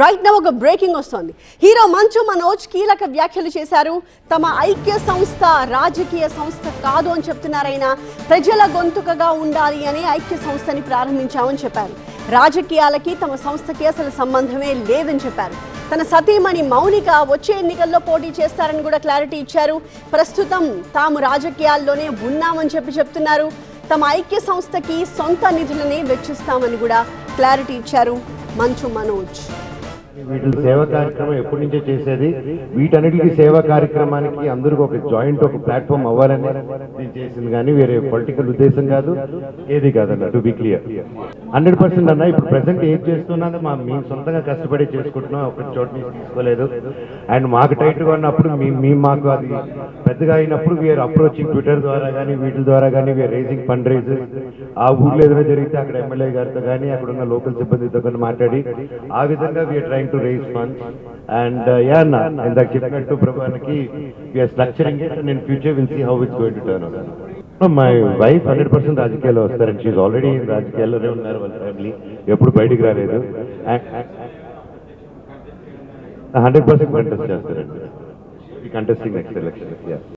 Right now ఒక breaking వస్తుంది. Hero Manchu Manoj కీలక వ్యాఖ్యలు చేశారు. తమ ఐక్య సంస్థ రాజకీయ సంస్థ కాదు అని చెప్తున్నారైనా ప్రజల గొంతుకగా ఉండాలి అని ఐక్య సంస్థని ప్రారంభించామని చెప్పారు. రాజకీయాలకి తమ సంస్థకి అసలు సంబంధమే లేదని చెప్పారు. తన సతీమణి మౌనిక వచ్చే ఎన్నికల్లో పోటీ చేస్తారని కూడా క్లారిటీ ఇచ్చారు. ప్రస్తుతం తాము రాజకీయాల్లోనే ఉన్నామని చెప్తున్నారు. తమ ఐక్య సంస్థకి సొంత నిధులనే వెచ్చిస్తామని కూడా క్లారిటీ ఇచ్చారు మంచు మనోజ్. వీటి సేవా కార్యక్రమం ఎప్పటి నుంచే చేసేది. వీటన్నిటికీ సేవా కార్యక్రమానికి అందరికీ ఒక జాయింట్ ఒక ప్లాట్ఫామ్ అవ్వాలని నేను చేసింది, కానీ వేరే పొలిటికల్ ఉద్దేశం కాదు, ఏది కాదన్న. టు బి క్లియర్ 100% అన్న. ఇప్పుడు ప్రెసెంట్ ఏం చేస్తున్నానో మేము సొంతంగా కష్టపడి చేసుకుంటున్నాం, ఒక చోట నుంచి తీసుకోలేదు. అండ్ మాకు టైట్ గా ఉన్నప్పుడు మాకు అది పెద్దగా అయినప్పుడు వీఆర్ అప్రోచింగ్ ట్విట్టర్ ద్వారా కానీ వీటి ద్వారా కానీ వీఆర్ రేజింగ్ ఫండ్ రైజెస్. ఆ ఊర్లో ఏదైనా జరిగితే అక్కడ ఎమ్మెల్యే గారితో కానీ అక్కడ ఉన్న లోకల్ సిబ్బందితో కానీ మాట్లాడి ఆ విధంగా we are trying to raise funds and ఇందాక చెప్పినట్టు ప్రభుత్వానికి we are structuring it and in future we'll see how it's going to turn out. No, my wife 100% రాజకీయాల్లో వస్తారు and she is already in రాజకీయాల్లోనే ఉన్నారు. వాళ్ళ ఫ్యామిలీ ఎప్పుడు బయటికి రాలేదు. 100% కంటెస్ట్ చేస్తారండి. Contesting next election.